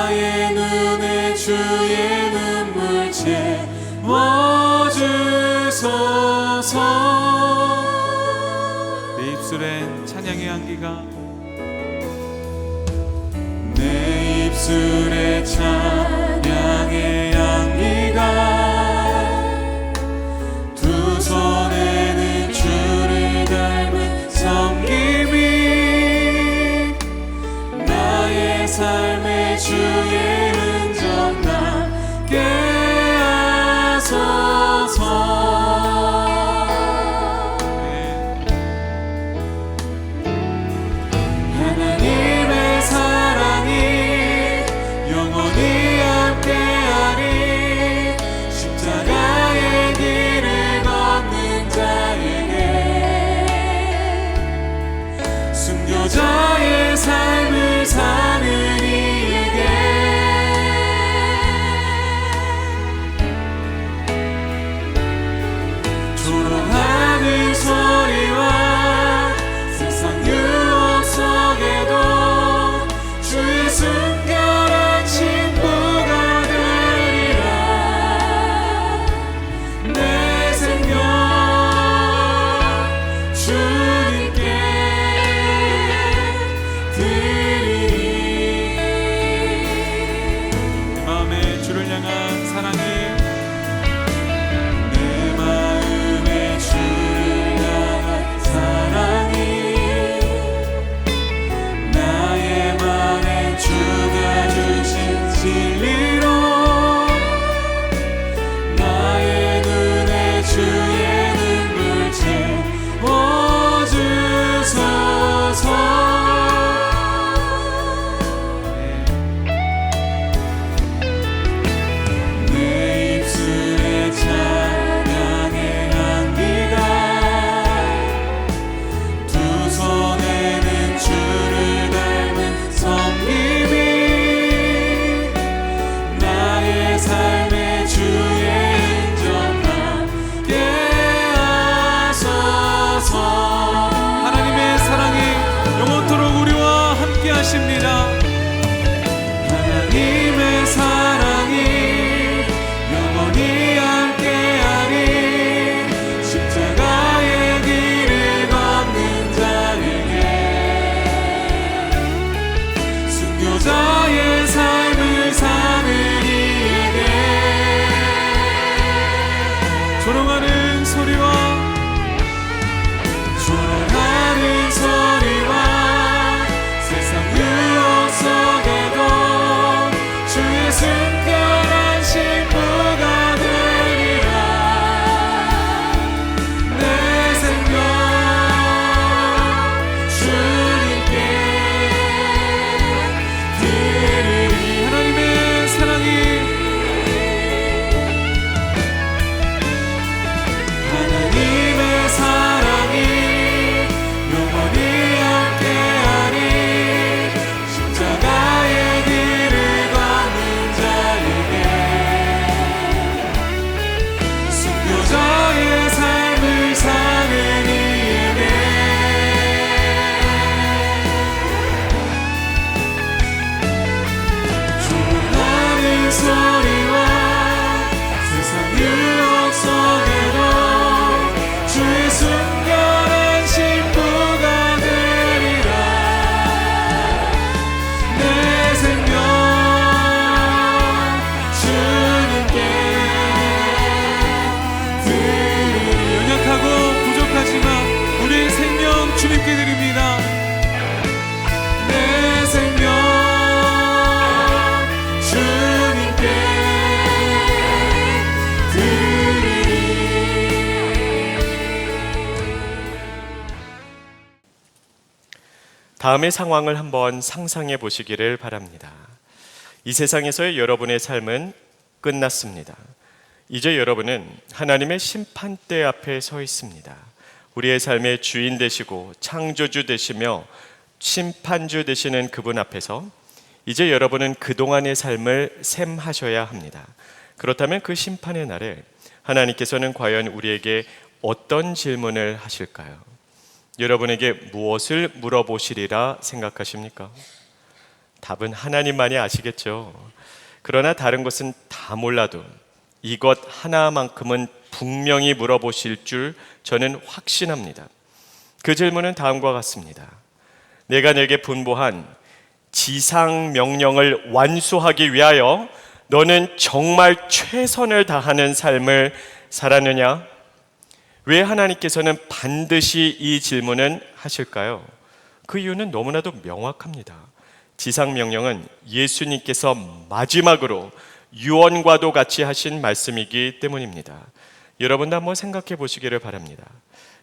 나의 눈에 주의 눈물 채워주소서. 내 입술엔 찬양의 향기가, 내 입술에 찬양의 향기가, 두 손에는 주를 닮은 섬김이, 나의 삶의 주의 흔적 남게 하소서. 하나님의 사랑이 영원히 함께하리. 십자가의 길을 걷는 자에게, 순교자의 삶을 사는 이에게, 조롱하는 소리와 세상 유혹 속에도 주의 순결한 친구가 되리라. 내 생명 주님께 드리리. 마음에 주를 향한 사랑이, 내 마음에 주를 향한 사랑이, 나의 맘에 주가 주신 진리로, 나의 눈에 주의 눈물 채워주소서. 내 입술에 찬양의 향기가, 두 손에는 주를 닮은 섬김이, 나의 삶의 주의 흔적 남게 하소서. 하나님의 사랑이 영원토록 우리와 함께 하십니다. 하나님의 사랑이 영원히 함께하리. 십자가의 길을 걷는 자에게, 순교자의 삶을 사는 이에게, 조롱하는 소리와 조롱하는 소리와 세상 유혹 속에도 주의 순결한 신부가 되리라. 내 생명 주님께 드리리. 하나님의 사랑이, 하나님의 사랑이 영원히 함께하리. 십자가의 길을 걷는 자에게, 순교자의 삶을 사는 이에게, 조롱하는 소리와 세상 유혹 속에도 주의 순결한 신부가 되리라. 내 생명 주님께 드리리. 연약하고 부족하지만 우리의 생명 주님께 드립니다. 내 생명 주님께 드리리. 다음의 상황을 한번 상상해 보시기를 바랍니다. 이 세상에서의 여러분의 삶은 끝났습니다. 이제 여러분은 하나님의 심판대 앞에 서 있습니다. 우리의 삶의 주인 되시고 창조주 되시며 심판주 되시는 그분 앞에서 이제 여러분은 그동안의 삶을 셈하셔야 합니다. 그렇다면 그 심판의 날에 하나님께서는 과연 우리에게 어떤 질문을 하실까요? 여러분에게 무엇을 물어보시리라 생각하십니까? 답은 하나님만이 아시겠죠. 그러나 다른 것은 다 몰라도 이것 하나만큼은 분명히 물어보실 줄 저는 확신합니다. 그 질문은 다음과 같습니다. 내가 내게 분부한 지상 명령을 완수하기 위하여 너는 정말 최선을 다하는 삶을 살았느냐? 왜 하나님께서는 반드시 이 질문은 하실까요? 그 이유는 너무나도 명확합니다. 지상 명령은 예수님께서 마지막으로 유언과도 같이 하신 말씀이기 때문입니다. 여러분도 한번 생각해 보시기를 바랍니다.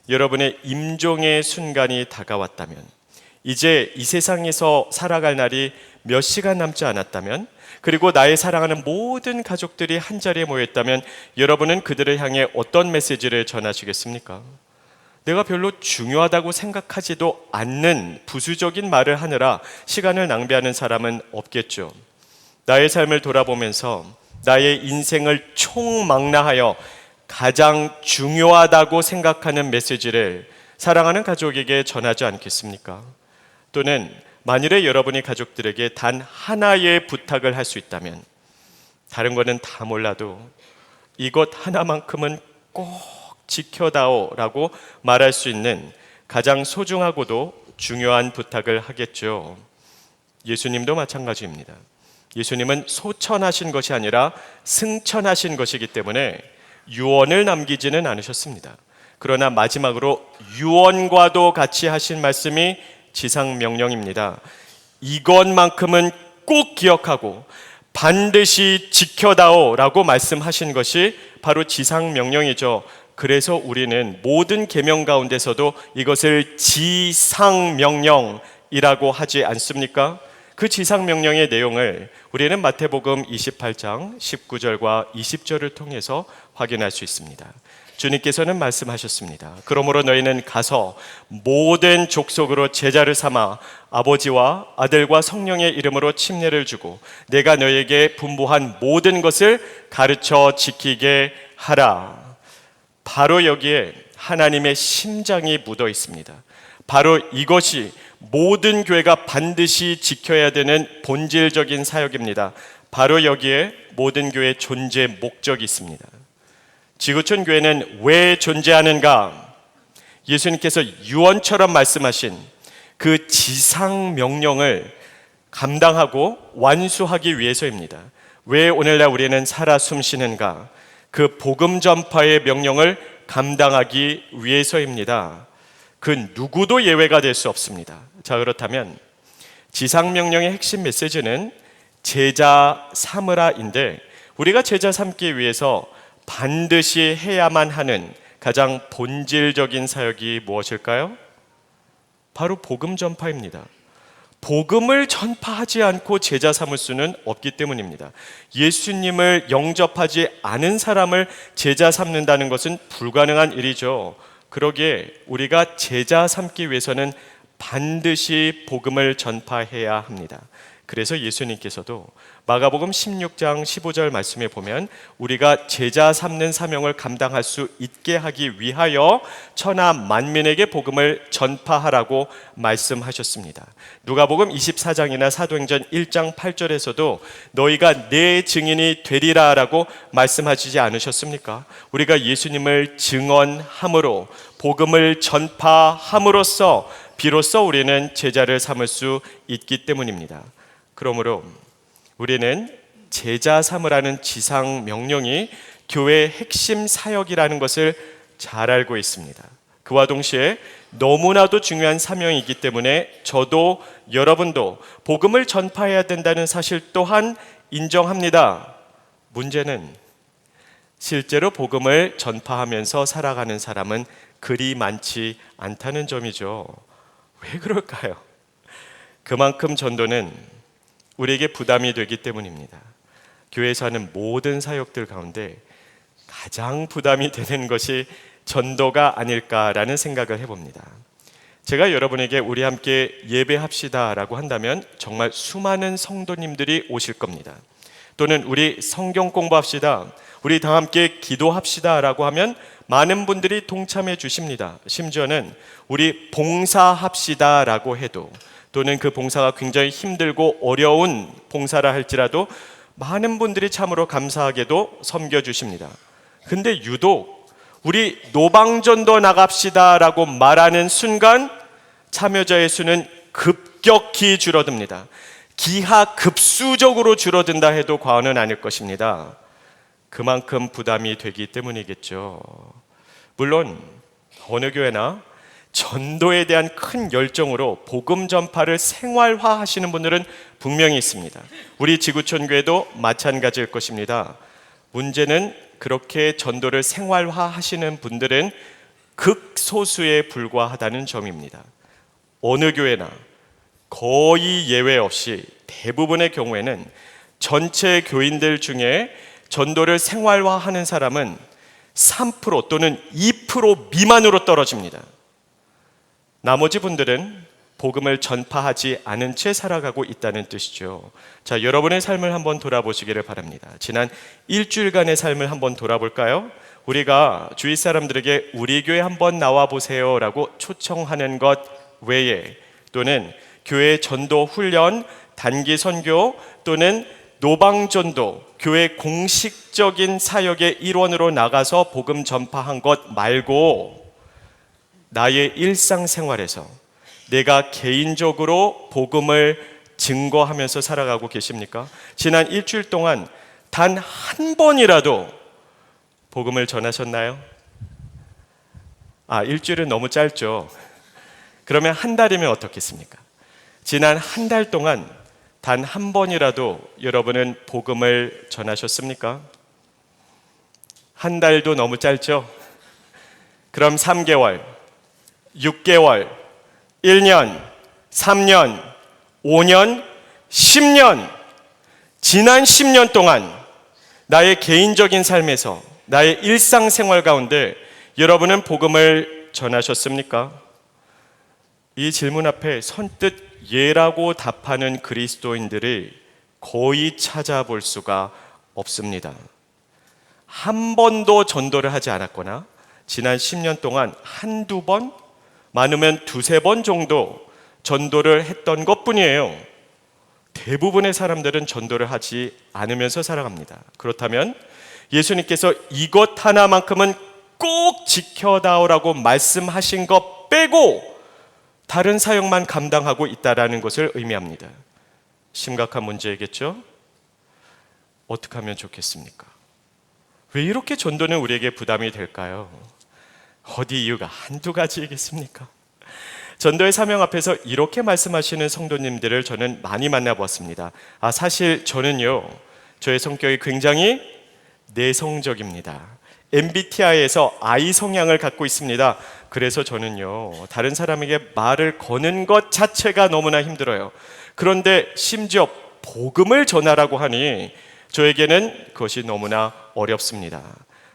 여러분의 임종의 순간이 다가왔다면, 이제 이 세상에서 살아갈 날이 몇 시간 남지 않았다면, 그리고 나의 사랑하는 모든 가족들이 한자리에 모였다면 여러분은 그들을 향해 어떤 메시지를 전하시겠습니까? 내가 별로 중요하다고 생각하지도 않는 부수적인 말을 하느라 시간을 낭비하는 사람은 없겠죠. 나의 삶을 돌아보면서 나의 인생을 총망라하여 가장 중요하다고 생각하는 메시지를 사랑하는 가족에게 전하지 않겠습니까? 또는 만일에 여러분이 가족들에게 단 하나의 부탁을 할 수 있다면, 다른 거는 다 몰라도 이것 하나만큼은 꼭 지켜다오라고 말할 수 있는 가장 소중하고도 중요한 부탁을 하겠죠. 예수님도 마찬가지입니다. 예수님은 소천하신 것이 아니라 승천하신 것이기 때문에 유언을 남기지는 않으셨습니다. 그러나 마지막으로 유언과도 같이 하신 말씀이 지상명령입니다. 이것만큼은 꼭 기억하고 반드시 지켜다오라고 말씀하신 것이 바로 지상명령이죠. 그래서 우리는 모든 계명 가운데서도 이것을 지상명령이라고 하지 않습니까? 그 지상명령의 내용을 우리는 마태복음 28장 19절과 20절을 통해서 확인할 수 있습니다. 주님께서는 말씀하셨습니다. 그러므로 너희는 가서 모든 족속으로 제자를 삼아 아버지와 아들과 성령의 이름으로 침례를 주고 내가 너희에게 분부한 모든 것을 가르쳐 지키게 하라. 바로 여기에 하나님의 심장이 묻어 있습니다. 바로 이것이 모든 교회가 반드시 지켜야 되는 본질적인 사역입니다. 바로 여기에 모든 교회의 존재 목적이 있습니다. 지구촌 교회는 왜 존재하는가? 예수님께서 유언처럼 말씀하신 그 지상 명령을 감당하고 완수하기 위해서입니다. 왜 오늘날 우리는 살아 숨쉬는가? 그 복음 전파의 명령을 감당하기 위해서입니다. 그 누구도 예외가 될 수 없습니다. 자, 그렇다면 지상 명령의 핵심 메시지는 제자 삼으라인데, 우리가 제자 삼기 위해서 반드시 해야만 하는 가장 본질적인 사역이 무엇일까요? 바로 복음 전파입니다. 복음을 전파하지 않고 제자 삼을 수는 없기 때문입니다. 예수님을 영접하지 않은 사람을 제자 삼는다는 것은 불가능한 일이죠. 그러기에 우리가 제자 삼기 위해서는 반드시 복음을 전파해야 합니다. 그래서 예수님께서도 마가복음 16장 15절 말씀에 보면 우리가 제자 삼는 사명을 감당할 수 있게 하기 위하여 천하 만민에게 복음을 전파하라고 말씀하셨습니다. 누가복음 24장이나 사도행전 1장 8절에서도 너희가 내 증인이 되리라라고 말씀하시지 않으셨습니까? 우리가 예수님을 증언함으로 복음을 전파함으로써 비로소 우리는 제자를 삼을 수 있기 때문입니다. 그러므로 우리는 제자 삼으라는 지상 명령이 교회의 핵심 사역이라는 것을 잘 알고 있습니다. 그와 동시에 너무나도 중요한 사명이기 때문에 저도 여러분도 복음을 전파해야 된다는 사실 또한 인정합니다. 문제는 실제로 복음을 전파하면서 살아가는 사람은 그리 많지 않다는 점이죠. 왜 그럴까요? 그만큼 전도는 우리에게 부담이 되기 때문입니다. 교회에서 하는 모든 사역들 가운데 가장 부담이 되는 것이 전도가 아닐까라는 생각을 해봅니다. 제가 여러분에게 우리 함께 예배합시다라고 한다면 정말 수많은 성도님들이 오실 겁니다. 또는 우리 성경 공부합시다, 우리 다 함께 기도합시다라고 하면 많은 분들이 동참해 주십니다. 심지어는 우리 봉사합시다라고 해도 또는 그 봉사가 굉장히 힘들고 어려운 봉사라 할지라도 많은 분들이 참으로 감사하게도 섬겨주십니다. 근데 유독 우리 노방전도 나갑시다라고 말하는 순간 참여자의 수는 급격히 줄어듭니다. 기하급수적으로 줄어든다 해도 과언은 아닐 것입니다. 그만큼 부담이 되기 때문이겠죠. 물론 어느 교회나 전도에 대한 큰 열정으로 복음 전파를 생활화 하시는 분들은 분명히 있습니다. 우리 지구촌 교회도 마찬가지일 것입니다. 문제는 그렇게 전도를 생활화 하시는 분들은 극소수에 불과하다는 점입니다. 어느 교회나 거의 예외 없이 대부분의 경우에는 전체 교인들 중에 전도를 생활화하는 사람은 3% 또는 2% 미만으로 떨어집니다. 나머지 분들은 복음을 전파하지 않은 채 살아가고 있다는 뜻이죠. 자, 여러분의 삶을 한번 돌아보시기를 바랍니다. 지난 일주일간의 삶을 한번 돌아볼까요? 우리가 주위 사람들에게 우리 교회 한번 나와 보세요라고 초청하는 것 외에 또는 교회 전도 훈련, 단기 선교 또는 노방전도, 교회 공식적인 사역의 일원으로 나가서 복음 전파한 것 말고 나의 일상생활에서 내가 개인적으로 복음을 증거하면서 살아가고 계십니까? 지난 일주일 동안 단 한 번이라도 복음을 전하셨나요? 일주일은 너무 짧죠. 그러면 한 달이면 어떻겠습니까? 지난 한 달 동안 단 한 번이라도 여러분은 복음을 전하셨습니까? 한 달도 너무 짧죠? 그럼 3개월, 6개월, 1년, 3년, 5년, 10년, 지난 10년 동안 나의 개인적인 삶에서 나의 일상생활 가운데 여러분은 복음을 전하셨습니까? 이 질문 앞에 선뜻 예라고 답하는 그리스도인들이 거의 찾아볼 수가 없습니다. 한 번도 전도를 하지 않았거나 지난 10년 동안 한두 번, 많으면 두세 번 정도 전도를 했던 것뿐이에요. 대부분의 사람들은 전도를 하지 않으면서 살아갑니다. 그렇다면 예수님께서 이것 하나만큼은 꼭 지켜다오라고 말씀하신 것 빼고 다른 사역만 감당하고 있다는 것을 의미합니다. 심각한 문제이겠죠? 어떻게 하면 좋겠습니까? 왜 이렇게 전도는 우리에게 부담이 될까요? 어디 이유가 한두 가지이겠습니까? 전도의 사명 앞에서 이렇게 말씀하시는 성도님들을 저는 많이 만나보았습니다. 사실 저는요, 저의 성격이 굉장히 내성적입니다. MBTI에서 I 성향을 갖고 있습니다. 그래서 저는요, 다른 사람에게 말을 거는 것 자체가 너무나 힘들어요. 그런데 심지어 복음을 전하라고 하니 저에게는 그것이 너무나 어렵습니다.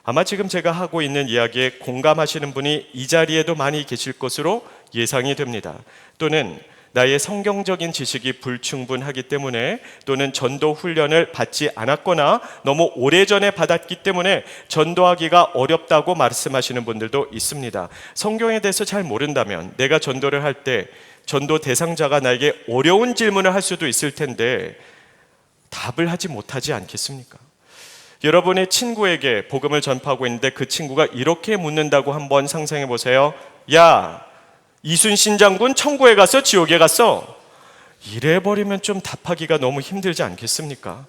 아마 지금 제가 하고 있는 이야기에 공감하시는 분이 이 자리에도 많이 계실 것으로 예상이 됩니다. 또는 나의 성경적인 지식이 불충분하기 때문에 또는 전도 훈련을 받지 않았거나 너무 오래전에 받았기 때문에 전도하기가 어렵다고 말씀하시는 분들도 있습니다. 성경에 대해서 잘 모른다면 내가 전도를 할 때 전도 대상자가 나에게 어려운 질문을 할 수도 있을 텐데 답을 하지 못하지 않겠습니까? 여러분의 친구에게 복음을 전파하고 있는데 그 친구가 이렇게 묻는다고 한번 상상해 보세요. 야, 이순신 장군 천국에 갔어? 지옥에 갔어? 이래버리면 좀 답하기가 너무 힘들지 않겠습니까?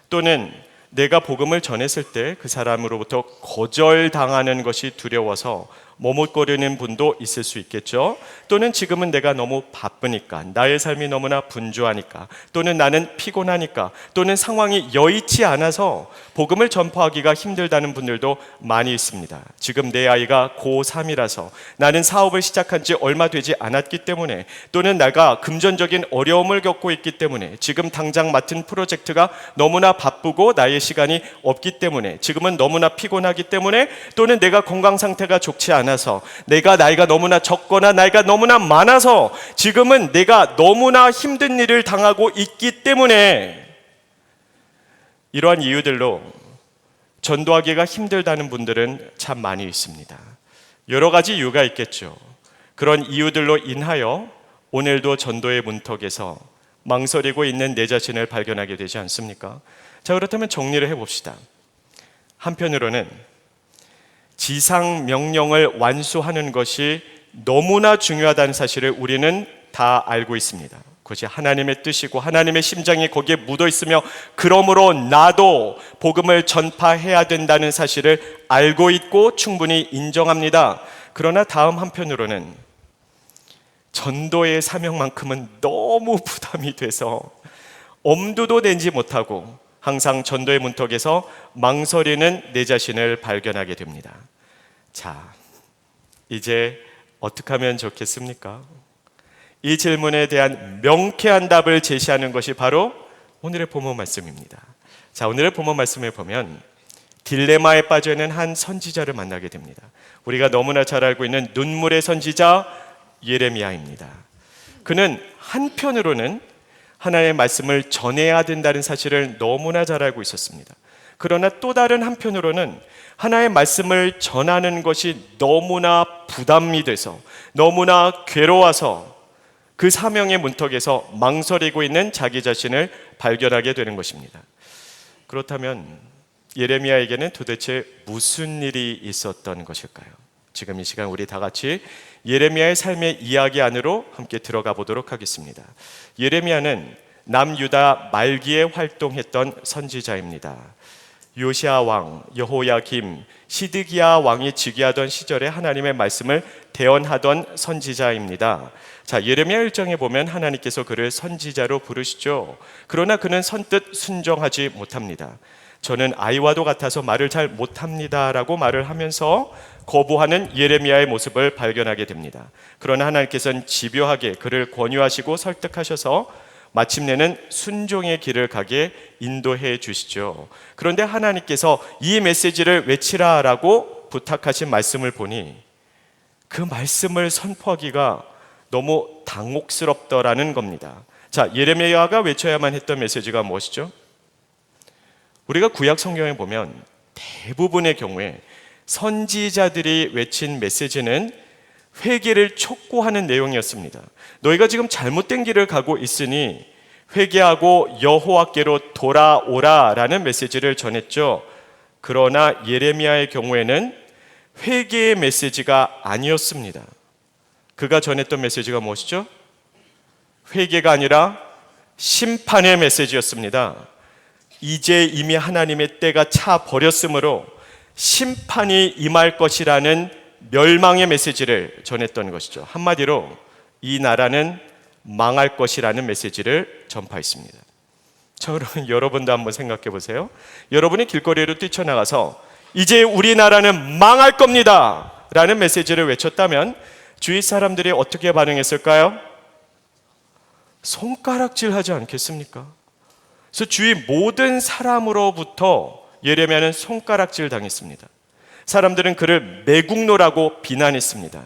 또는 내가 복음을 전했을 때 그 사람으로부터 거절당하는 것이 두려워서 머뭇거리는 분도 있을 수 있겠죠. 또는 지금은 내가 너무 바쁘니까, 나의 삶이 너무나 분주하니까, 또는 나는 피곤하니까, 또는 상황이 여의치 않아서 복음을 전파하기가 힘들다는 분들도 많이 있습니다. 지금 내 아이가 고3이라서 나는 사업을 시작한 지 얼마 되지 않았기 때문에, 또는 내가 금전적인 어려움을 겪고 있기 때문에, 지금 당장 맡은 프로젝트가 너무나 바쁘고 나의 시간이 없기 때문에, 지금은 너무나 피곤하기 때문에, 또는 내가 건강 상태가 좋지 않아서, 내가 나이가 너무나 적거나 나이가 너무나 많아서 지금은 내가 너무나 힘든 일을 당하고 있기 때문에, 이러한 이유들로 전도하기가 힘들다는 분들은 참 많이 있습니다. 여러 가지 이유가 있겠죠. 그런 이유들로 인하여 오늘도 전도의 문턱에서 망설이고 있는 내 자신을 발견하게 되지 않습니까? 자, 그렇다면 정리를 해봅시다. 한편으로는 지상 명령을 완수하는 것이 너무나 중요하다는 사실을 우리는 다 알고 있습니다. 그것이 하나님의 뜻이고 하나님의 심장이 거기에 묻어 있으며 그러므로 나도 복음을 전파해야 된다는 사실을 알고 있고 충분히 인정합니다. 그러나 다음 한편으로는 전도의 사명만큼은 너무 부담이 돼서 엄두도 내지 못하고 항상 전도의 문턱에서 망설이는 내 자신을 발견하게 됩니다. 자, 이제 어떻게 하면 좋겠습니까? 이 질문에 대한 명쾌한 답을 제시하는 것이 바로 오늘의 본문 말씀입니다. 자, 오늘의 본문 말씀을 보면 딜레마에 빠져 있는 한 선지자를 만나게 됩니다. 우리가 너무나 잘 알고 있는 눈물의 선지자 예레미야입니다. 그는 한편으로는 하나님의 말씀을 전해야 된다는 사실을 너무나 잘 알고 있었습니다. 그러나 또 다른 한편으로는 하나님의 말씀을 전하는 것이 너무나 부담이 돼서 너무나 괴로워서 그 사명의 문턱에서 망설이고 있는 자기 자신을 발견하게 되는 것입니다. 그렇다면 예레미야에게는 도대체 무슨 일이 있었던 것일까요? 지금 이 시간 우리 다 같이 예레미야의 삶의 이야기 안으로 함께 들어가 보도록 하겠습니다. 예레미야는 남유다 말기에 활동했던 선지자입니다. 요시야 왕, 여호야김, 시드기야 왕이 즉위하던 시절에 하나님의 말씀을 대언하던 선지자입니다. 자, 예레미야 1장에 보면 하나님께서 그를 선지자로 부르시죠. 그러나 그는 선뜻 순종하지 못합니다. 저는 아이와도 같아서 말을 잘 못합니다 라고 말을 하면서 거부하는 예레미야의 모습을 발견하게 됩니다. 그러나 하나님께서는 집요하게 그를 권유하시고 설득하셔서 마침내는 순종의 길을 가게 인도해 주시죠. 그런데 하나님께서 이 메시지를 외치라라고 부탁하신 말씀을 보니 그 말씀을 선포하기가 너무 당혹스럽더라는 겁니다. 자, 예레미야가 외쳐야만 했던 메시지가 무엇이죠? 우리가 구약 성경에 보면 대부분의 경우에 선지자들이 외친 메시지는 회개를 촉구하는 내용이었습니다. 너희가 지금 잘못된 길을 가고 있으니 회개하고 여호와께로 돌아오라라는 메시지를 전했죠. 그러나 예레미야의 경우에는 회개의 메시지가 아니었습니다. 그가 전했던 메시지가 무엇이죠? 회개가 아니라 심판의 메시지였습니다. 이제 이미 하나님의 때가 차 버렸으므로 심판이 임할 것이라는 멸망의 메시지를 전했던 것이죠. 한마디로 이 나라는 망할 것이라는 메시지를 전파했습니다. 자, 그러면 여러분도 한번 생각해 보세요. 여러분이 길거리로 뛰쳐나가서 이제 우리나라는 망할 겁니다 라는 메시지를 외쳤다면 주위 사람들이 어떻게 반응했을까요? 손가락질 하지 않겠습니까? 그래서 주위 모든 사람으로부터 예레미야는 손가락질 당했습니다. 사람들은 그를 매국노라고 비난했습니다.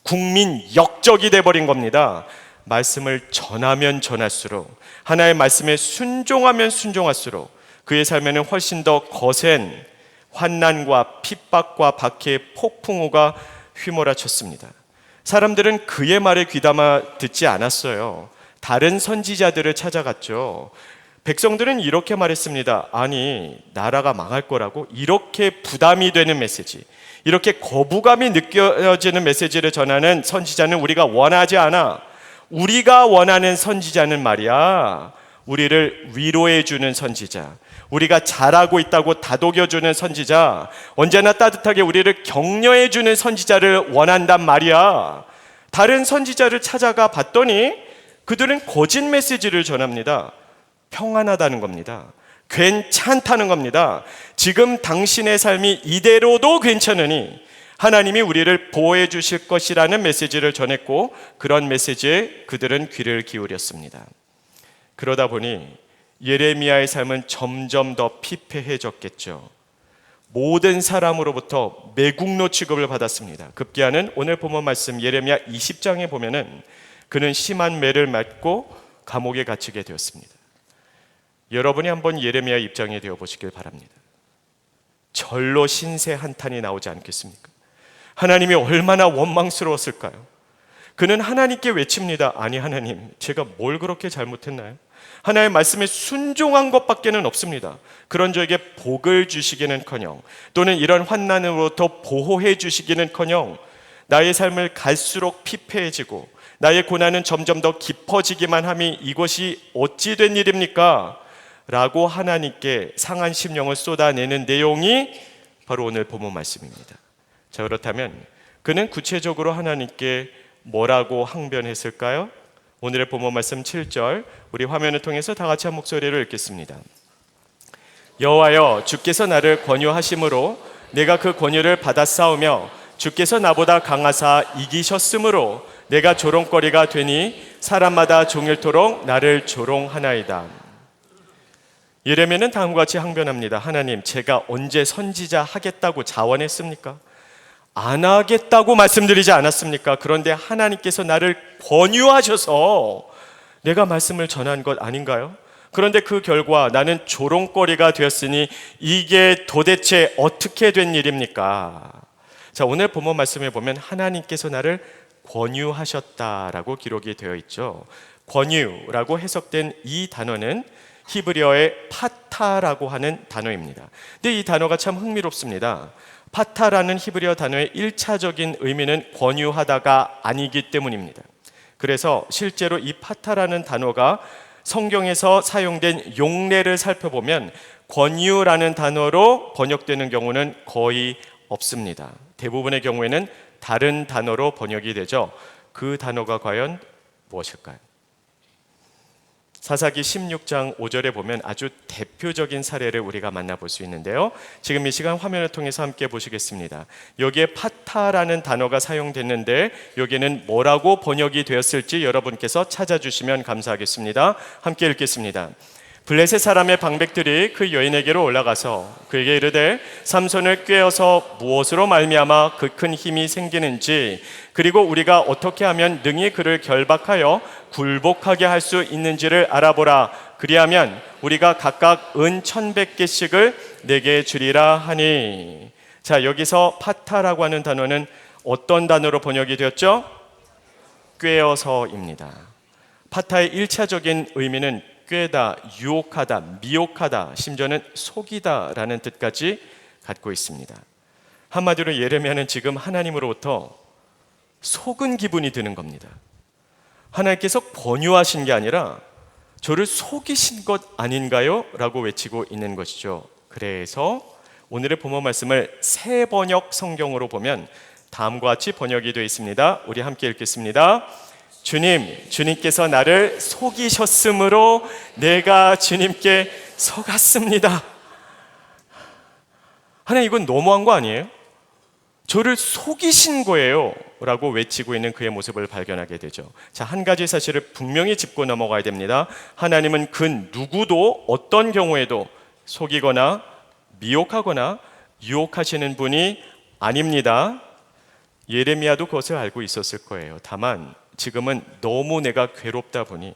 국민 역적이 돼버린 겁니다. 말씀을 전하면 전할수록, 하나의 말씀에 순종하면 순종할수록 그의 삶에는 훨씬 더 거센 환난과 핍박과 박해의 폭풍우가 휘몰아쳤습니다. 사람들은 그의 말에 귀담아 듣지 않았어요. 다른 선지자들을 찾아갔죠. 백성들은 이렇게 말했습니다. 아니, 나라가 망할 거라고? 이렇게 부담이 되는 메시지, 이렇게 거부감이 느껴지는 메시지를 전하는 선지자는 우리가 원하지 않아. 우리가 원하는 선지자는 말이야, 우리를 위로해주는 선지자, 우리가 잘하고 있다고 다독여주는 선지자, 언제나 따뜻하게 우리를 격려해주는 선지자를 원한단 말이야. 다른 선지자를 찾아가 봤더니 그들은 거짓 메시지를 전합니다. 평안하다는 겁니다. 괜찮다는 겁니다. 지금 당신의 삶이 이대로도 괜찮으니 하나님이 우리를 보호해 주실 것이라는 메시지를 전했고, 그런 메시지에 그들은 귀를 기울였습니다. 그러다 보니 예레미야의 삶은 점점 더 피폐해졌겠죠. 모든 사람으로부터 매국노 취급을 받았습니다. 급기야는 오늘 본문 말씀 예레미야 20장에 보면은 그는 심한 매를 맞고 감옥에 갇히게 되었습니다. 여러분이 한번 예레미야 입장에 되어 보시길 바랍니다. 절로 신세 한탄이 나오지 않겠습니까? 하나님이 얼마나 원망스러웠을까요? 그는 하나님께 외칩니다. 아니 하나님, 제가 뭘 그렇게 잘못했나요? 하나님의 말씀에 순종한 것밖에는 없습니다. 그런 저에게 복을 주시기는커녕 또는 이런 환난으로부터 보호해 주시기는커녕 나의 삶을 갈수록 피폐해지고 나의 고난은 점점 더 깊어지기만 함이 이것이 어찌 된 일입니까? 라고 하나님께 상한 심령을 쏟아내는 내용이 바로 오늘 본문 말씀입니다. 자, 그렇다면 그는 구체적으로 하나님께 뭐라고 항변했을까요? 오늘의 본문 말씀 7절, 우리 화면을 통해서 다 같이 한 목소리로 읽겠습니다. 여호와여, 주께서 나를 권유하심으로 내가 그 권유를 받아 싸우며 주께서 나보다 강하사 이기셨으므로 내가 조롱거리가 되니 사람마다 종일토록 나를 조롱하나이다. 예레미야는 다음과 같이 항변합니다. 하나님, 제가 언제 선지자 하겠다고 자원했습니까? 안 하겠다고 말씀드리지 않았습니까? 그런데 하나님께서 나를 권유하셔서 내가 말씀을 전한 것 아닌가요? 그런데 그 결과 나는 조롱거리가 되었으니 이게 도대체 어떻게 된 일입니까? 자, 오늘 본문 말씀에 보면 하나님께서 나를 권유하셨다라고 기록이 되어 있죠. 권유라고 해석된 이 단어는 히브리어의 파타라고 하는 단어입니다. 근데 이 단어가 참 흥미롭습니다. 파타라는 히브리어 단어의 1차적인 의미는 권유하다가 아니기 때문입니다. 그래서 실제로 이 파타라는 단어가 성경에서 사용된 용례를 살펴보면 권유라는 단어로 번역되는 경우는 거의 없습니다. 대부분의 경우에는 다른 단어로 번역이 되죠. 그 단어가 과연 무엇일까요? 사사기 16장 5절에 보면 아주 대표적인 사례를 우리가 만나볼 수 있는데요. 지금 이 시간 화면을 통해서 함께 보시겠습니다. 여기에 파타라는 단어가 사용됐는데 여기는 뭐라고 번역이 되었을지 여러분께서 찾아주시면 감사하겠습니다. 함께 읽겠습니다. 블레셋 사람의 방백들이 그 여인에게로 올라가서 그에게 이르되 삼손을 꾀어서 무엇으로 말미암아 그 큰 힘이 생기는지 그리고 우리가 어떻게 하면 능히 그를 결박하여 굴복하게 할 수 있는지를 알아보라. 그리하면 우리가 각각 은 1,100개씩을 내게 주리라 하니. 자, 여기서 파타라고 하는 단어는 어떤 단어로 번역이 되었죠? 꾀어서입니다. 파타의 1차적인 의미는 꾀다, 유혹하다, 미혹하다, 심지어는 속이다라는 뜻까지 갖고 있습니다. 한마디로 예레미야는 지금 하나님으로부터 속은 기분이 드는 겁니다. 하나님께서 권유하신 게 아니라 저를 속이신 것 아닌가요? 라고 외치고 있는 것이죠. 그래서 오늘의 본문 말씀을 새 번역 성경으로 보면 다음과 같이 번역이 되어 있습니다. 우리 함께 읽겠습니다. 주님께서 나를 속이셨으므로 내가 주님께 속았습니다. 하나님, 이건 너무한 거 아니에요? 저를 속이신 거예요 라고 외치고 있는 그의 모습을 발견하게 되죠. 자, 한 가지 사실을 분명히 짚고 넘어가야 됩니다. 하나님은 그 누구도 어떤 경우에도 속이거나 미혹하거나 유혹하시는 분이 아닙니다. 예레미야도 그것을 알고 있었을 거예요. 다만 지금은 너무 내가 괴롭다 보니,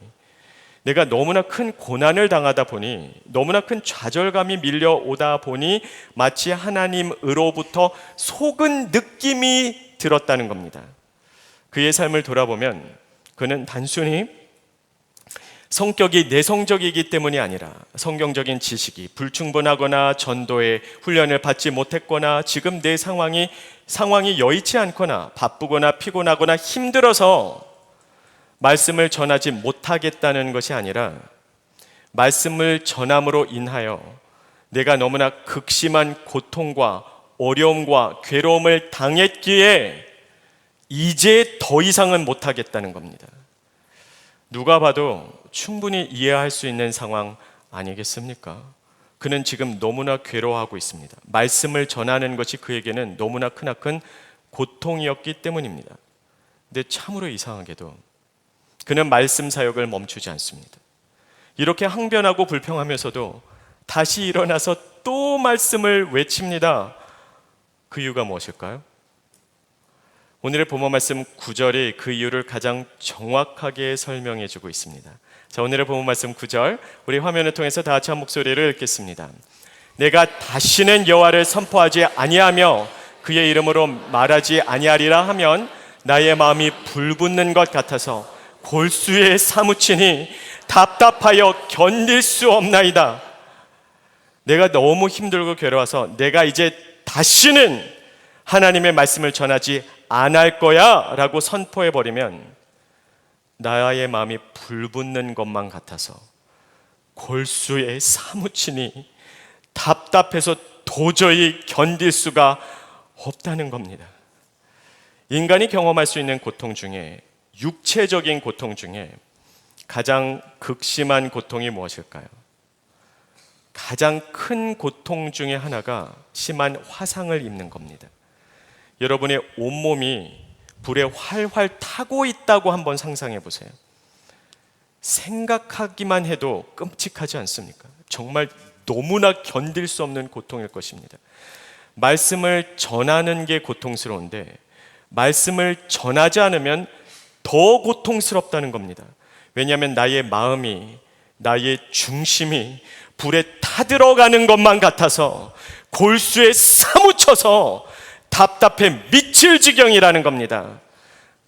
내가 너무나 큰 고난을 당하다 보니, 너무나 큰 좌절감이 밀려오다 보니 마치 하나님으로부터 속은 느낌이 들었다는 겁니다. 그의 삶을 돌아보면 그는 단순히 성격이 내성적이기 때문이 아니라 성경적인 지식이 불충분하거나 전도의 훈련을 받지 못했거나 지금 내 상황이 여의치 않거나 바쁘거나 피곤하거나 힘들어서 말씀을 전하지 못하겠다는 것이 아니라 말씀을 전함으로 인하여 내가 너무나 극심한 고통과 어려움과 괴로움을 당했기에 이제 더 이상은 못하겠다는 겁니다. 누가 봐도 충분히 이해할 수 있는 상황 아니겠습니까? 그는 지금 너무나 괴로워하고 있습니다. 말씀을 전하는 것이 그에게는 너무나 크나큰 고통이었기 때문입니다. 근데 참으로 이상하게도 그는 말씀 사역을 멈추지 않습니다. 이렇게 항변하고 불평하면서도 다시 일어나서 또 말씀을 외칩니다. 그 이유가 무엇일까요? 오늘의 본문 말씀 9절이 그 이유를 가장 정확하게 설명해 주고 있습니다. 자, 오늘의 본문 말씀 9절, 우리 화면을 통해서 다 같이 한 목소리를 읽겠습니다. 내가 다시는 여호와를 선포하지 아니하며 그의 이름으로 말하지 아니하리라 하면 나의 마음이 불붙는 것 같아서 골수에 사무치니 답답하여 견딜 수 없나이다. 내가 너무 힘들고 괴로워서 내가 이제 다시는 하나님의 말씀을 전하지 않을 거야 라고 선포해버리면 나의 마음이 불붙는 것만 같아서 골수에 사무치니 답답해서 도저히 견딜 수가 없다는 겁니다. 인간이 경험할 수 있는 고통 중에, 육체적인 고통 중에 가장 극심한 고통이 무엇일까요? 가장 큰 고통 중에 하나가 심한 화상을 입는 겁니다. 여러분의 온몸이 불에 활활 타고 있다고 한번 상상해 보세요. 생각하기만 해도 끔찍하지 않습니까? 정말 너무나 견딜 수 없는 고통일 것입니다. 말씀을 전하는 게 고통스러운데 말씀을 전하지 않으면 더 고통스럽다는 겁니다. 왜냐하면 나의 마음이, 나의 중심이 불에 타들어가는 것만 같아서 골수에 사무쳐서 답답해 미칠 지경이라는 겁니다.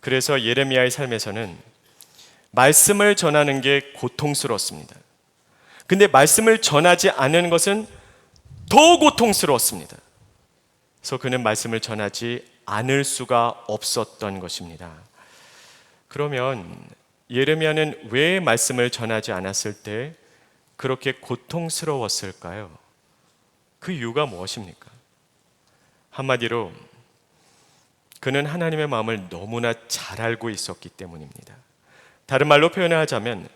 그래서 예레미야의 삶에서는 말씀을 전하는 게 고통스럽습니다. 근데 말씀을 전하지 않는 것은 더 고통스러웠습니다. 그래서 그는 말씀을 전하지 않을 수가 없었던 것입니다. 그러면 예레미야는 왜 말씀을 전하지 않았을 때 그렇게 고통스러웠을까요? 그 이유가 무엇입니까? 한마디로 그는 하나님의 마음을 너무나 잘 알고 있었기 때문입니다. 다른 말로 표현하자면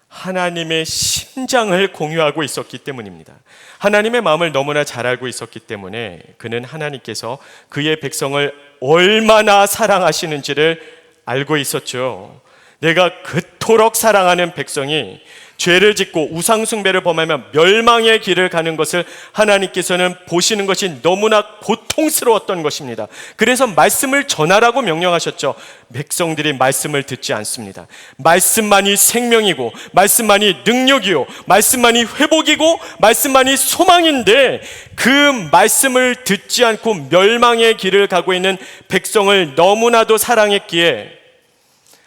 하나님의 심장을 공유하고 있었기 때문입니다. 하나님의 마음을 너무나 잘 알고 있었기 때문에 그는 하나님께서 그의 백성을 얼마나 사랑하시는지를 알고 있었죠. 내가 그토록 사랑하는 백성이 죄를 짓고 우상숭배를 범하며 멸망의 길을 가는 것을 하나님께서는 보시는 것이 너무나 고통스러웠던 것입니다. 그래서 말씀을 전하라고 명령하셨죠. 백성들이 말씀을 듣지 않습니다. 말씀만이 생명이고 말씀만이 능력이요 말씀만이 회복이고 말씀만이 소망인데 그 말씀을 듣지 않고 멸망의 길을 가고 있는 백성을 너무나도 사랑했기에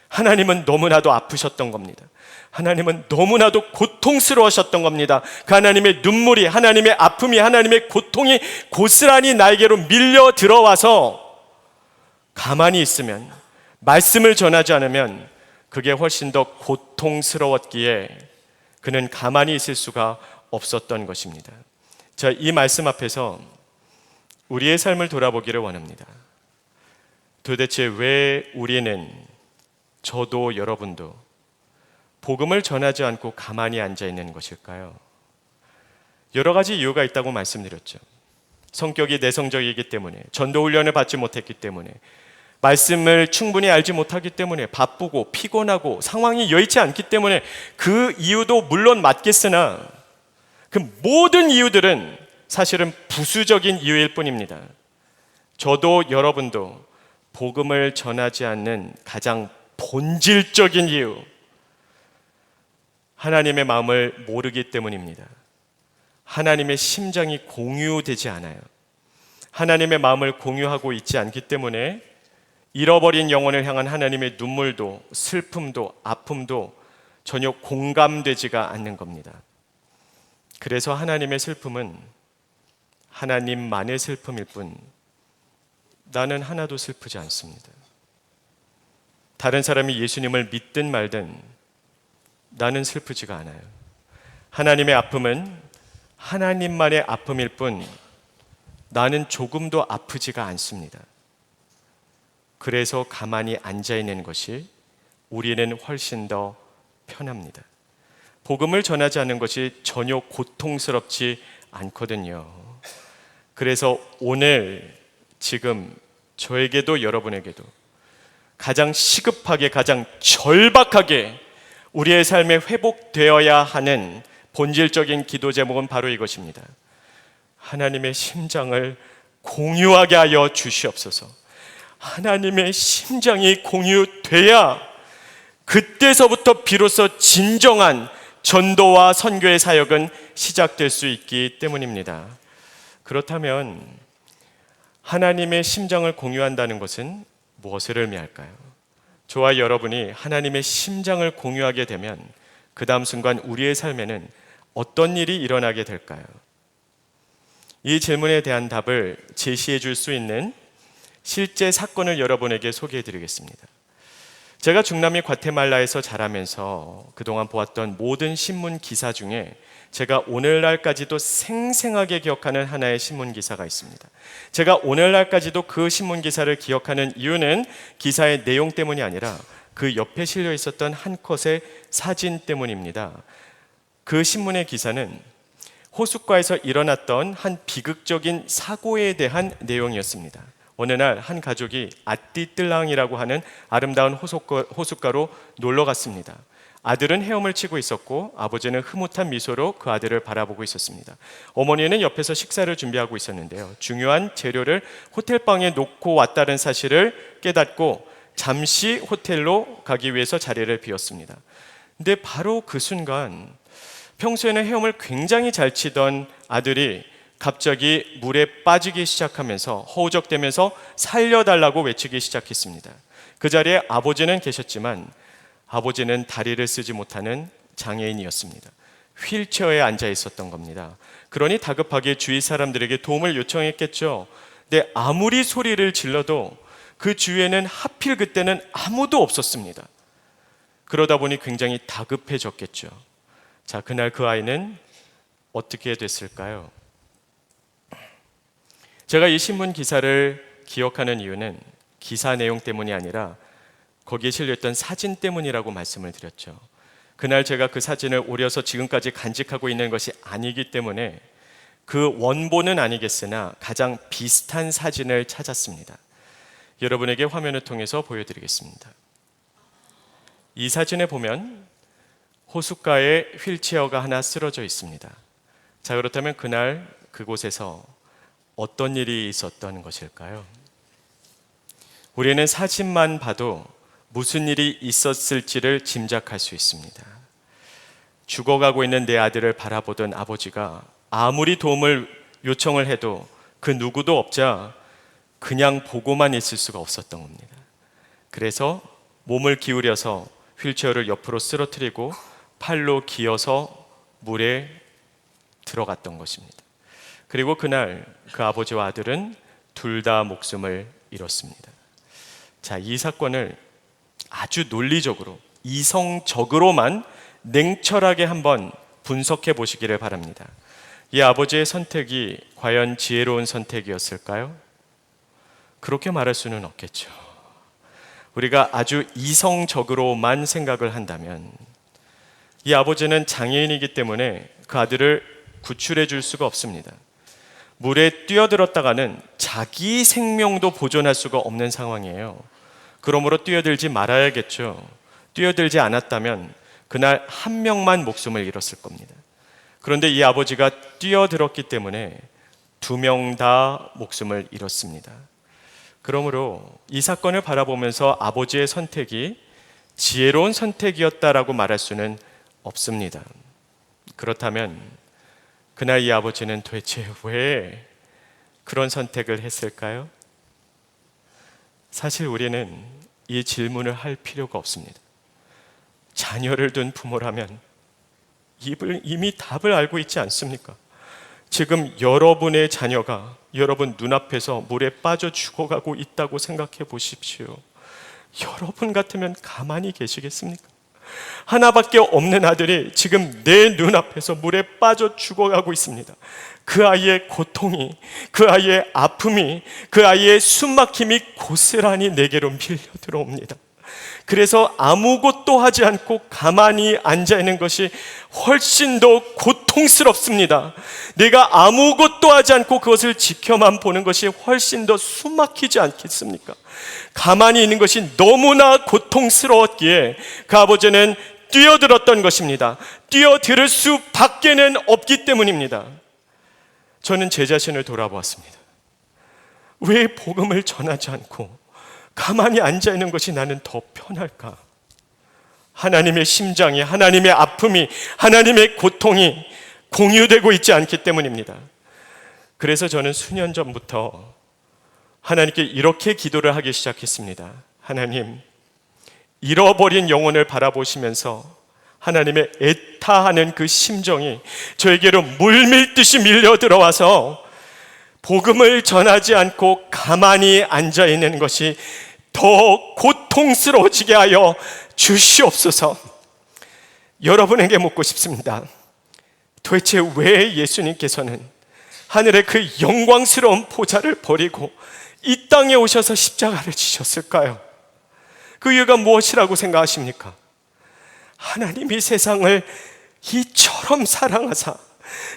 하나님은 너무나도 아프셨던 겁니다. 하나님은 너무나도 고통스러우셨던 겁니다. 그 하나님의 눈물이, 하나님의 아픔이, 하나님의 고통이 고스란히 나에게로 밀려 들어와서 가만히 있으면, 말씀을 전하지 않으면 그게 훨씬 더 고통스러웠기에 그는 가만히 있을 수가 없었던 것입니다. 자, 이 말씀 앞에서 우리의 삶을 돌아보기를 원합니다. 도대체 왜 우리는, 저도 여러분도 복음을 전하지 않고 가만히 앉아 있는 것일까요? 여러 가지 이유가 있다고 말씀드렸죠. 성격이 내성적이기 때문에, 전도 훈련을 받지 못했기 때문에, 말씀을 충분히 알지 못하기 때문에, 바쁘고 피곤하고 상황이 여의치 않기 때문에, 그 이유도 물론 맞겠으나 그 모든 이유들은 사실은 부수적인 이유일 뿐입니다. 저도 여러분도 복음을 전하지 않는 가장 본질적인 이유, 하나님의 마음을 모르기 때문입니다. 하나님의 심장이 공유되지 않아요. 하나님의 마음을 공유하고 있지 않기 때문에 잃어버린 영혼을 향한 하나님의 눈물도 슬픔도 아픔도 전혀 공감되지가 않는 겁니다. 그래서 하나님의 슬픔은 하나님만의 슬픔일 뿐 나는 하나도 슬프지 않습니다. 다른 사람이 예수님을 믿든 말든 나는 슬프지가 않아요. 하나님의 아픔은 하나님만의 아픔일 뿐 나는 조금도 아프지가 않습니다. 그래서 가만히 앉아 있는 것이 우리는 훨씬 더 편합니다. 복음을 전하지 않는 것이 전혀 고통스럽지 않거든요. 그래서 오늘 지금 저에게도 여러분에게도 가장 시급하게, 가장 절박하게 우리의 삶에 회복되어야 하는 본질적인 기도 제목은 바로 이것입니다. 하나님의 심장을 공유하게 하여 주시옵소서. 하나님의 심장이 공유돼야 그때서부터 비로소 진정한 전도와 선교의 사역은 시작될 수 있기 때문입니다. 그렇다면 하나님의 심장을 공유한다는 것은 무엇을 의미할까요? 저와 여러분이 하나님의 심장을 공유하게 되면 그 다음 순간 우리의 삶에는 어떤 일이 일어나게 될까요? 이 질문에 대한 답을 제시해 줄 수 있는 실제 사건을 여러분에게 소개해 드리겠습니다. 제가 중남미 과테말라에서 자라면서 그동안 보았던 모든 신문 기사 중에 제가 오늘날까지도 생생하게 기억하는 하나의 신문 기사가 있습니다. 제가 오늘날까지도 그 신문 기사를 기억하는 이유는 기사의 내용 때문이 아니라 그 옆에 실려 있었던 한 컷의 사진 때문입니다. 그 신문의 기사는 호숫가에서 일어났던 한 비극적인 사고에 대한 내용이었습니다. 어느 날 한 가족이 아띠뜰랑이라고 하는 아름다운 호숫가로 놀러 갔습니다. 아들은 헤엄을 치고 있었고 아버지는 흐뭇한 미소로 그 아들을 바라보고 있었습니다. 어머니는 옆에서 식사를 준비하고 있었는데요. 중요한 재료를 호텔방에 놓고 왔다는 사실을 깨닫고 잠시 호텔로 가기 위해서 자리를 비웠습니다. 근데 바로 그 순간 평소에는 헤엄을 굉장히 잘 치던 아들이 갑자기 물에 빠지기 시작하면서 허우적대면서 살려달라고 외치기 시작했습니다. 그 자리에 아버지는 계셨지만 아버지는 다리를 쓰지 못하는 장애인이었습니다. 휠체어에 앉아 있었던 겁니다. 그러니 다급하게 주위 사람들에게 도움을 요청했겠죠. 근데 아무리 소리를 질러도 그 주위에는 하필 그때는 아무도 없었습니다. 그러다 보니 굉장히 다급해졌겠죠. 자, 그날 그 아이는 어떻게 됐을까요? 제가 이 신문 기사를 기억하는 이유는 기사 내용 때문이 아니라 거기에 실려있던 사진 때문이라고 말씀을 드렸죠. 그날 제가 그 사진을 오려서 지금까지 간직하고 있는 것이 아니기 때문에 그 원본은 아니겠으나 가장 비슷한 사진을 찾았습니다. 여러분에게 화면을 통해서 보여드리겠습니다. 이 사진에 보면 호숫가에 휠체어가 하나 쓰러져 있습니다. 자, 그렇다면 그날 그곳에서 어떤 일이 있었던 것일까요? 우리는 사진만 봐도 무슨 일이 있었을지를 짐작할 수 있습니다. 죽어가고 있는 내 아들을 바라보던 아버지가 아무리 도움을 요청을 해도 그 누구도 없자 그냥 보고만 있을 수가 없었던 겁니다. 그래서 몸을 기울여서 휠체어를 옆으로 쓰러뜨리고 팔로 기어서 물에 들어갔던 것입니다. 그리고 그날 그 아버지와 아들은 둘 다 목숨을 잃었습니다. 자, 이 사건을 아주 논리적으로 이성적으로만 냉철하게 한번 분석해 보시기를 바랍니다. 이 아버지의 선택이 과연 지혜로운 선택이었을까요? 그렇게 말할 수는 없겠죠. 우리가 아주 이성적으로만 생각을 한다면 이 아버지는 장애인이기 때문에 그 아들을 구출해 줄 수가 없습니다. 물에 뛰어들었다가는 자기 생명도 보존할 수가 없는 상황이에요. 그러므로 뛰어들지 말아야겠죠. 뛰어들지 않았다면 그날 한 명만 목숨을 잃었을 겁니다. 그런데 이 아버지가 뛰어들었기 때문에 두 명 다 목숨을 잃었습니다. 그러므로 이 사건을 바라보면서 아버지의 선택이 지혜로운 선택이었다라고 말할 수는 없습니다. 그렇다면 그날 이 아버지는 도대체 왜 그런 선택을 했을까요? 사실 우리는 이 질문을 할 필요가 없습니다. 자녀를 둔 부모라면 이미 답을 알고 있지 않습니까? 지금 여러분의 자녀가 여러분 눈앞에서 물에 빠져 죽어가고 있다고 생각해 보십시오. 여러분 같으면 가만히 계시겠습니까? 하나밖에 없는 아들이 지금 내 눈앞에서 물에 빠져 죽어가고 있습니다. 그 아이의 고통이, 그 아이의 아픔이, 그 아이의 숨막힘이 고스란히 내게로 밀려 들어옵니다. 그래서 아무것도 하지 않고 가만히 앉아있는 것이 훨씬 더 고통스럽습니다. 내가 아무것도 하지 않고 그것을 지켜만 보는 것이 훨씬 더 숨막히지 않겠습니까? 가만히 있는 것이 너무나 고통스러웠기에 그 아버지는 뛰어들었던 것입니다. 뛰어들을 수밖에는 없기 때문입니다. 저는 제 자신을 돌아보았습니다. 왜 복음을 전하지 않고 가만히 앉아있는 것이 나는 더 편할까? 하나님의 심장이, 하나님의 아픔이, 하나님의 고통이 공유되고 있지 않기 때문입니다. 그래서 저는 수년 전부터 하나님께 이렇게 기도를 하기 시작했습니다. 하나님, 잃어버린 영혼을 바라보시면서 하나님의 애타하는 그 심정이 저에게로 물밀듯이 밀려 들어와서 복음을 전하지 않고 가만히 앉아 있는 것이 더 고통스러워지게 하여 주시옵소서. 여러분에게 묻고 싶습니다. 도대체 왜 예수님께서는 하늘의 그 영광스러운 보좌를 버리고 이 땅에 오셔서 십자가를 지셨을까요? 그 이유가 무엇이라고 생각하십니까? 하나님이 세상을 이처럼 사랑하사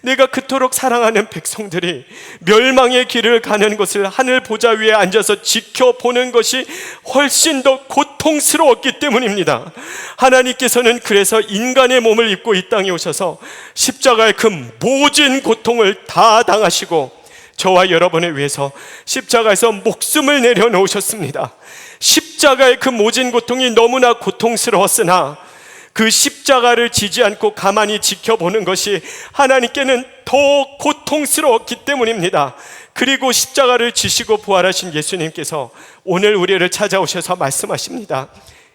내가 그토록 사랑하는 백성들이 멸망의 길을 가는 것을 하늘 보좌 위에 앉아서 지켜보는 것이 훨씬 더 고통스러웠기 때문입니다. 하나님께서는 그래서 인간의 몸을 입고 이 땅에 오셔서 십자가의 그 모진 고통을 다 당하시고 저와 여러분을 위해서 십자가에서 목숨을 내려놓으셨습니다. 십자가의 그 모진 고통이 너무나 고통스러웠으나 그 십자가를 지지 않고 가만히 지켜보는 것이 하나님께는 더 고통스러웠기 때문입니다. 그리고 십자가를 지시고 부활하신 예수님께서 오늘 우리를 찾아오셔서 말씀하십니다.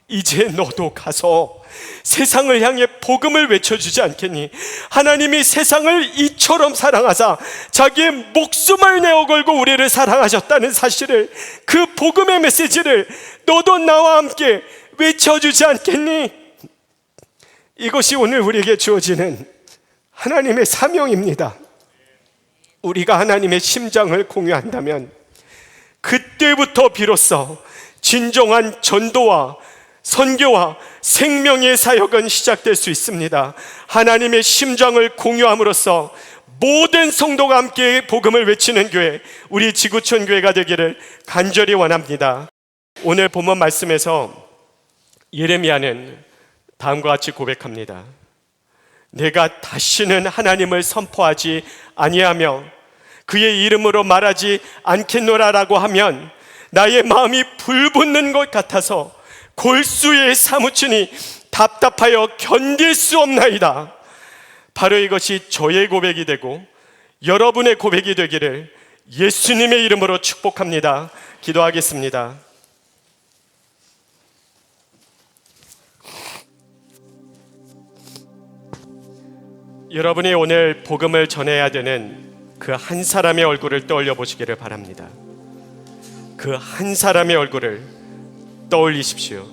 이제 너도 가서 세상을 향해 복음을 외쳐주지 않겠니? 하나님이 세상을 이처럼 사랑하사 자기의 목숨을 내어 걸고 우리를 사랑하셨다는 사실을, 그 복음의 메시지를 너도 나와 함께 외쳐주지 않겠니? 이것이 오늘 우리에게 주어지는 하나님의 사명입니다. 우리가 하나님의 심장을 공유한다면 그때부터 비로소 진정한 전도와 선교와 생명의 사역은 시작될 수 있습니다. 하나님의 심장을 공유함으로써 모든 성도가 함께 복음을 외치는 교회, 우리 지구촌 교회가 되기를 간절히 원합니다. 오늘 본문 말씀에서 예레미야는 다음과 같이 고백합니다. 내가 다시는 하나님을 선포하지 아니하며 그의 이름으로 말하지 않겠노라라고 하면 나의 마음이 불붙는 것 같아서 골수에 사무치니 답답하여 견딜 수 없나이다. 바로 이것이 저의 고백이 되고 여러분의 고백이 되기를 예수님의 이름으로 축복합니다. 기도하겠습니다. 여러분이 오늘 복음을 전해야 되는 그 한 사람의 얼굴을 떠올려 보시기를 바랍니다. 그 한 사람의 얼굴을 떠올리십시오.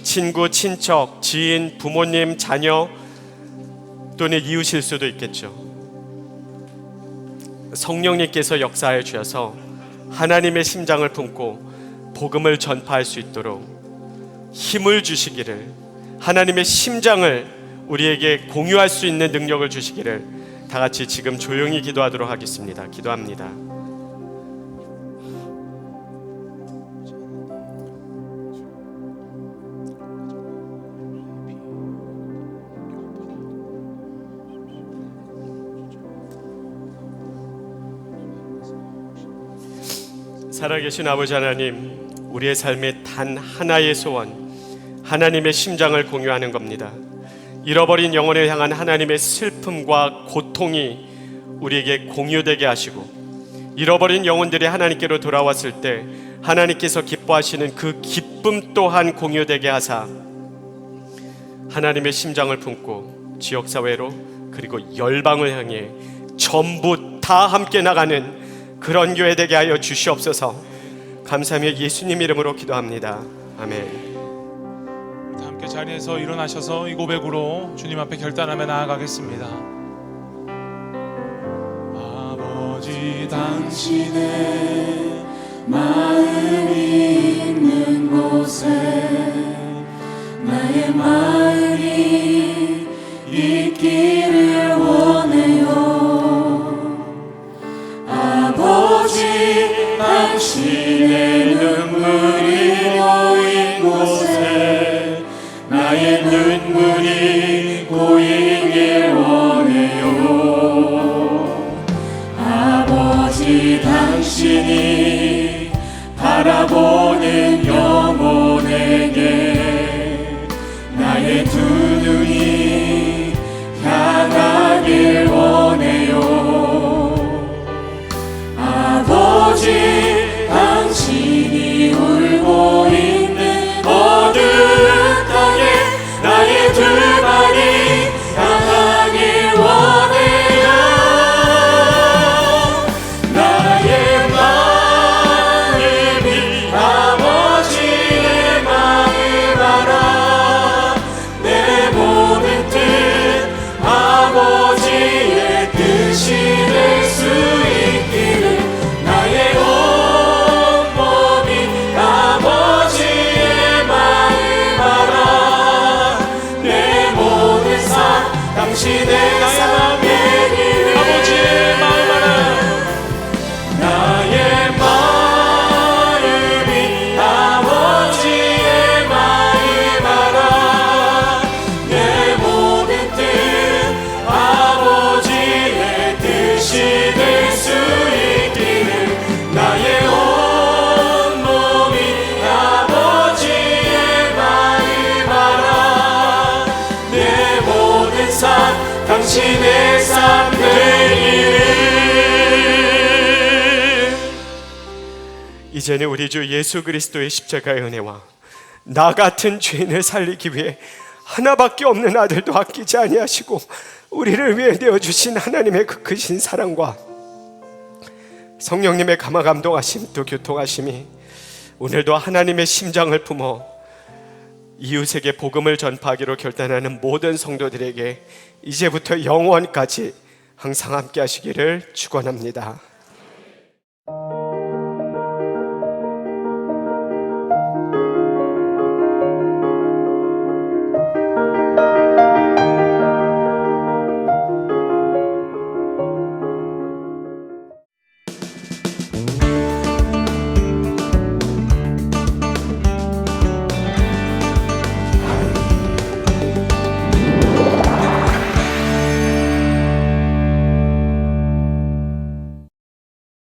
친구, 친척, 지인, 부모님, 자녀 또는 이웃일 수도 있겠죠. 성령님께서 역사해 주셔서 하나님의 심장을 품고 복음을 전파할 수 있도록 힘을 주시기를, 하나님의 심장을 우리에게 공유할 수 있는 능력을 주시기를 다 같이 지금 조용히 기도하도록 하겠습니다. 기도합니다. 살아계신 아버지 하나님, 우리의 삶의 단 하나의 소원, 하나님의 심장을 공유하는 겁니다. 잃어버린 영혼을 향한 하나님의 슬픔과 고통이 우리에게 공유되게 하시고, 잃어버린 영혼들이 하나님께로 돌아왔을 때 하나님께서 기뻐하시는 그 기쁨 또한 공유되게 하사 하나님의 심장을 품고 지역사회로 그리고 열방을 향해 전부 다 함께 나가는 그런 교회 되게 하여 주시옵소서. 감사하며 예수님 이름으로 기도합니다. 아멘. 함께 자리에서 일어나셔서 이 고백으로 주님 앞에 결단하며 나아가겠습니다. 아버지, 당신의 마음이 있는 곳에 나의 마음이 있기를 원해요. 아버지, 당신의 눈물이 고인 곳에 나의 눈물이 고이길 원해요. 아버지, 당신이 바라보는 영혼에게 나의 두 눈이 향하길 원해요. 아버지, 끝이 될 수 있기를 나의 온몸이 아버지의 마음 알아 내 모든 삶 당신의 삶 되기를 이제는 우리 주 예수 그리스도의 십자가의 은혜와 나 같은 죄인을 살리기 위해 하나밖에 없는 아들도 아끼지 아니하시고 우리를 위해 내어주신 하나님의 그 크신 사랑과 성령님의 감화 감동하심 또 교통하심이 오늘도 하나님의 심장을 품어 이웃에게 복음을 전파하기로 결단하는 모든 성도들에게 이제부터 영원까지 항상 함께 하시기를 축원합니다.